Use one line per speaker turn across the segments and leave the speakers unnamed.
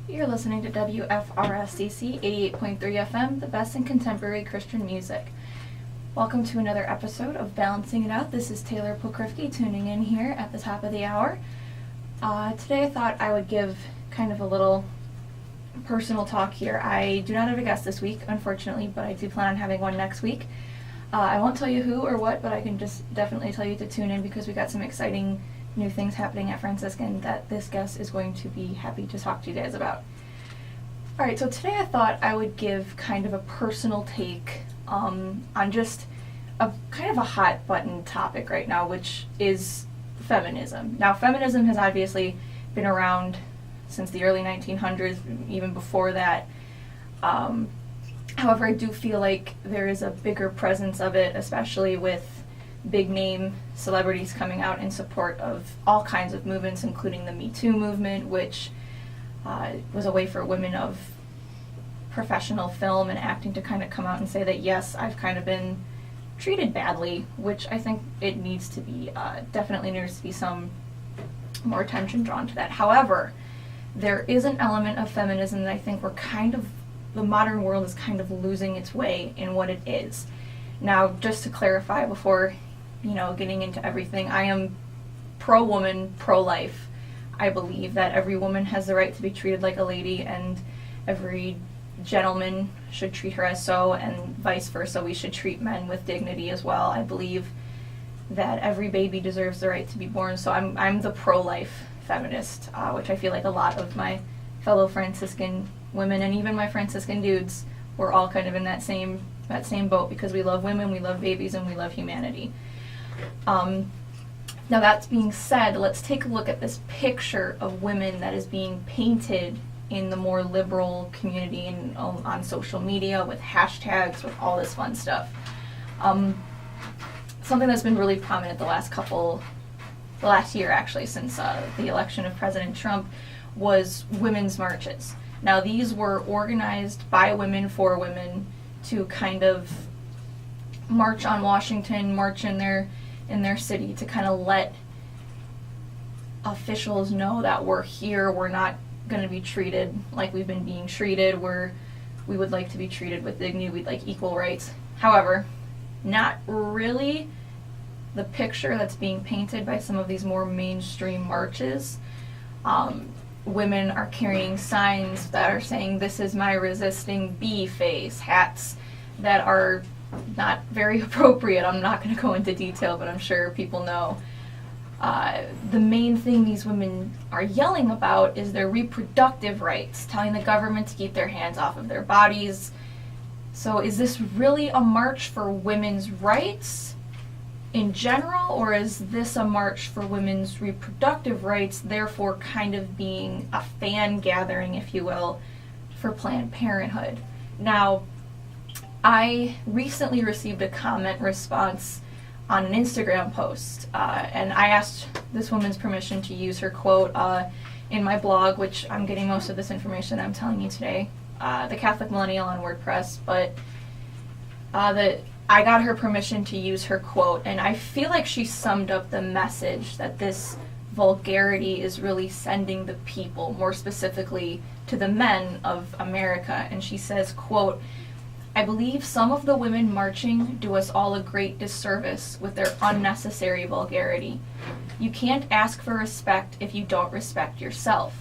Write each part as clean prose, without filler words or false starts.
You're listening to WFRSCC 88.3 FM, the best in contemporary Christian music. Welcome to another episode of Balancing It Out. This is Taylor Pokrifke tuning in here at the top of the hour. Today I thought I would give kind of a little personal talk here. I do not have a guest this week, unfortunately, but I do plan on having one next week. I won't tell you who or what, but I can just definitely tell you to tune in because we got some exciting new things happening at Franciscan that this guest is going to be happy to talk to you guys about. Alright, so today I thought I would give kind of a personal take on just a kind of a hot button topic right now, which is feminism. Now, feminism has obviously been around since the early 1900s, even before that. However, I do feel like there is a bigger presence of it, especially with big name celebrities coming out in support of all kinds of movements, including the Me Too movement, which was a way for women of professional film and acting to kind of come out and say that, yes, I've kind of been treated badly, which I think it needs to be, definitely needs to be some more attention drawn to that. However, there is an element of feminism that I think the modern world is kind of losing its way in what it is. Now, just to clarify before getting into everything, I am pro-woman, pro-life. I believe that every woman has the right to be treated like a lady, and every gentleman should treat her as so, and vice versa. We should treat men with dignity as well. I believe that every baby deserves the right to be born, so I'm the pro-life feminist, which I feel like a lot of my fellow Franciscan women and even my Franciscan dudes were all kind of in that same boat, because we love women, we love babies, and we love humanity. Now, that being said, let's take a look at this picture of women that is being painted in the more liberal community and on social media with hashtags, with all this fun stuff. Something that's been really prominent the last year actually, since the election of President Trump, was women's marches. Now, these were organized by women for women to kind of march on Washington, march in their city to kind of let officials know that we're here, we're not going to be treated like we've been being treated, we would like to be treated with dignity, we'd like equal rights. However, not really the picture that's being painted by some of these more mainstream marches. Women are carrying signs that are saying, "This is my resisting bee face," hats that are not very appropriate. I'm not going to go into detail, but I'm sure people know. The main thing these women are yelling about is their reproductive rights, telling the government to keep their hands off of their bodies. So is this really a march for women's rights in general, or is this a march for women's reproductive rights, therefore kind of being a fan gathering, if you will, for Planned Parenthood? Now, I recently received a comment response on an Instagram post, and I asked this woman's permission to use her quote in my blog, which I'm getting most of this information I'm telling you today, the Catholic Millennial on WordPress, but I got her permission to use her quote, and I feel like she summed up the message that this vulgarity is really sending the people, more specifically to the men of America. And she says, quote, "I believe some of the women marching do us all a great disservice with their unnecessary vulgarity. You can't ask for respect if you don't respect yourself.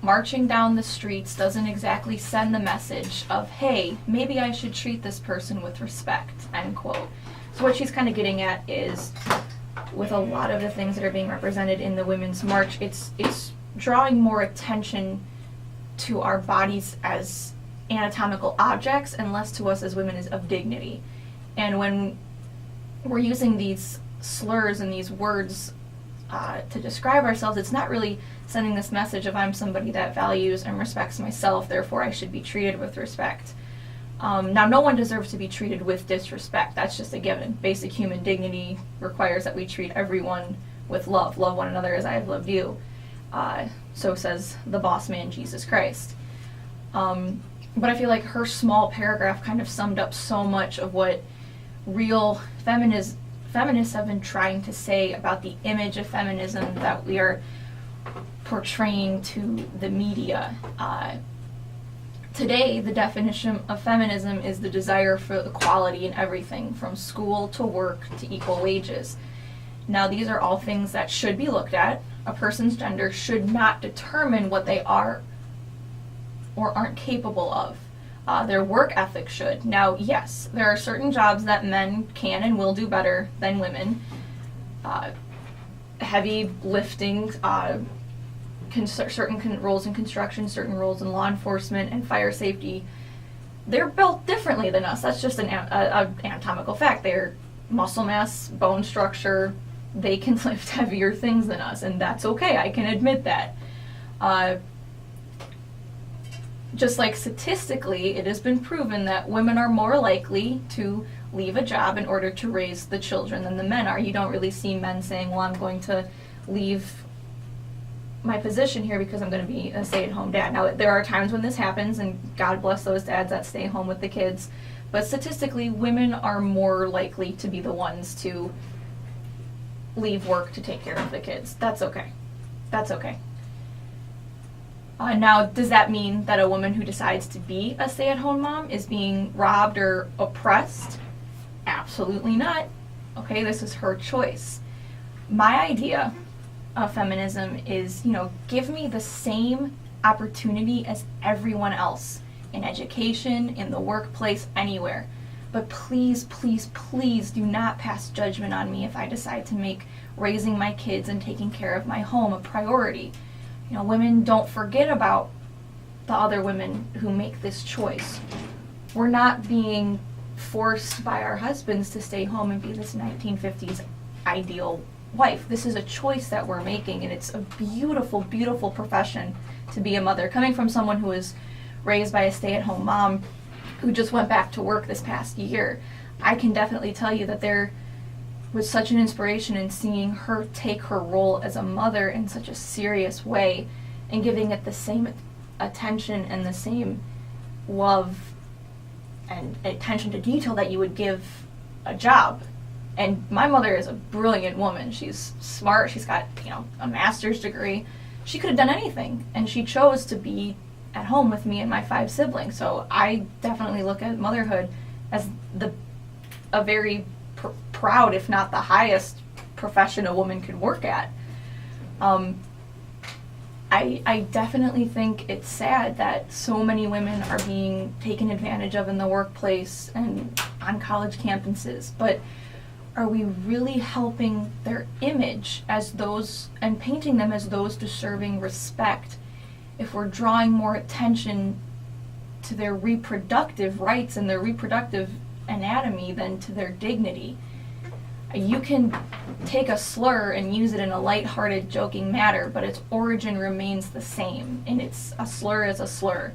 Marching down the streets doesn't exactly send the message of, hey, maybe I should treat this person with respect," end quote. So what she's kind of getting at is, with a lot of the things that are being represented in the Women's March, it's drawing more attention to our bodies as anatomical objects and less to us as women as of dignity. And when we're using these slurs and these words to describe ourselves, it's not really sending this message of, I'm somebody that values and respects myself, therefore I should be treated with respect. Now, no one deserves to be treated with disrespect. That's just a given. Basic human dignity requires that we treat everyone with love. Love one another as I have loved you. So says the boss man, Jesus Christ. But I feel like her small paragraph kind of summed up so much of what real feminists have been trying to say about the image of feminism that we are portraying to the media. Today, the definition of feminism is the desire for equality in everything, from school to work to equal wages. Now, these are all things that should be looked at. A person's gender should not determine what they are or aren't capable of. Their work ethic should. Now, yes, there are certain jobs that men can and will do better than women. Heavy lifting, certain roles in construction, certain roles in law enforcement and fire safety, they're built differently than us. That's just an anatomical fact. They're muscle mass, bone structure, they can lift heavier things than us, and that's okay. I can admit that. Just like statistically, it has been proven that women are more likely to leave a job in order to raise the children than the men are. You don't really see men saying, well, I'm going to leave my position here because I'm going to be a stay-at-home dad. Now, there are times when this happens, and God bless those dads that stay home with the kids, but statistically, women are more likely to be the ones to leave work to take care of the kids. That's okay. That's okay. Now, does that mean that a woman who decides to be a stay-at-home mom is being robbed or oppressed? Absolutely not. Okay, this is her choice. My idea of feminism is, give me the same opportunity as everyone else in education, in the workplace, anywhere. But please, please, please do not pass judgment on me if I decide to make raising my kids and taking care of my home a priority. Women don't forget about the other women who make this choice. We're not being forced by our husbands to stay home and be this 1950s ideal wife. This is a choice that we're making, and it's a beautiful, beautiful profession to be a mother. Coming from someone who was raised by a stay-at-home mom who just went back to work this past year, I can definitely tell you that there was such an inspiration in seeing her take her role as a mother in such a serious way and giving it the same attention and the same love and attention to detail that you would give a job. And my mother is a brilliant woman. She's smart. She's got, a master's degree. She could have done anything, and she chose to be at home with me and my 5 siblings. So I definitely look at motherhood as a very proud, if not the highest profession a woman could work at. I definitely think it's sad that so many women are being taken advantage of in the workplace and on college campuses, but are we really helping their image as those and painting them as those deserving respect if we're drawing more attention to their reproductive rights and their reproductive anatomy than to their dignity? You can take a slur and use it in a lighthearted, joking manner, but its origin remains the same, and a slur is a slur.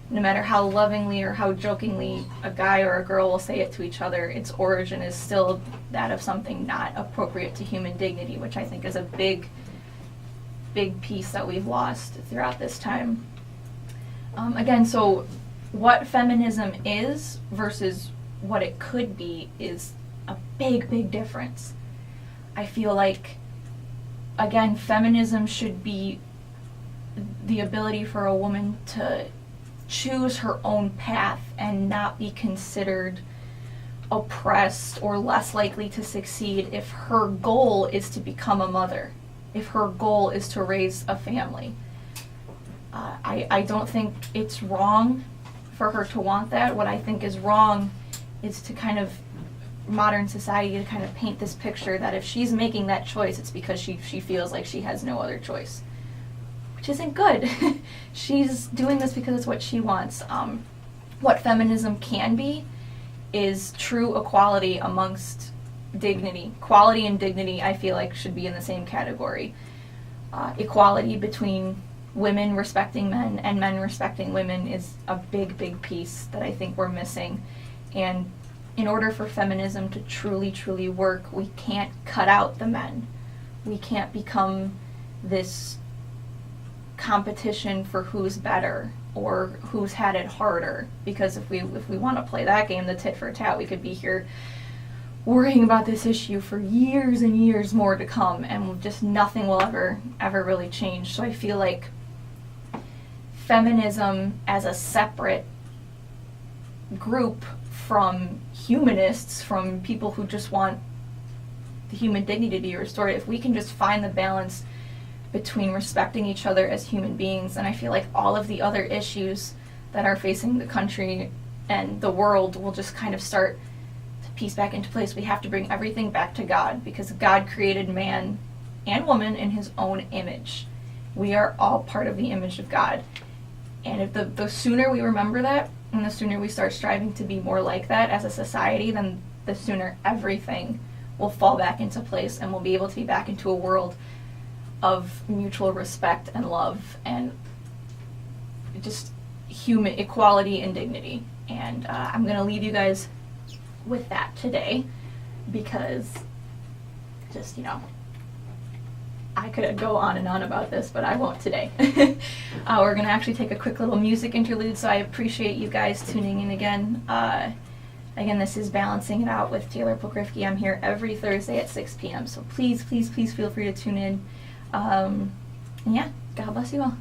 No matter how lovingly or how jokingly a guy or a girl will say it to each other, its origin is still that of something not appropriate to human dignity, which I think is a big, big piece that we've lost throughout this time. Again, so what feminism is versus what it could be is a big, big difference. I feel like, again, feminism should be the ability for a woman to choose her own path and not be considered oppressed or less likely to succeed if her goal is to become a mother, if her goal is to raise a family. I don't think it's wrong for her to want that. What I think is wrong is to kind of modern society to kind of paint this picture that if she's making that choice, it's because she feels like she has no other choice, which isn't good. She's doing this because it's what she wants. What feminism can be is true equality amongst dignity. Quality and dignity, I feel like, should be in the same category. Equality between women respecting men and men respecting women is a big, big piece that I think we're missing. And in order for feminism to truly, truly work, we can't cut out the men. We can't become this competition for who's better or who's had it harder, because if we want to play that game, the tit for tat, we could be here worrying about this issue for years and years more to come, and just nothing will ever really change. So I feel like feminism as a separate group from humanists, from people who just want the human dignity to be restored, if we can just find the balance between respecting each other as human beings, and I feel like all of the other issues that are facing the country and the world will just kind of start to piece back into place. We have to bring everything back to God, because God created man and woman in his own image. We are all part of the image of God. And if the sooner we remember that, and the sooner we start striving to be more like that as a society, then the sooner everything will fall back into place, and we'll be able to be back into a world of mutual respect and love and just human equality and dignity. And I'm going to leave you guys with that today, because just, I could go on and on about this, but I won't today. We're going to actually take a quick little music interlude, so I appreciate you guys tuning in again. Again, this is Balancing It Out with Taylor Pogrifke. I'm here every Thursday at 6 p.m., so please, please, please feel free to tune in. And yeah, God bless you all.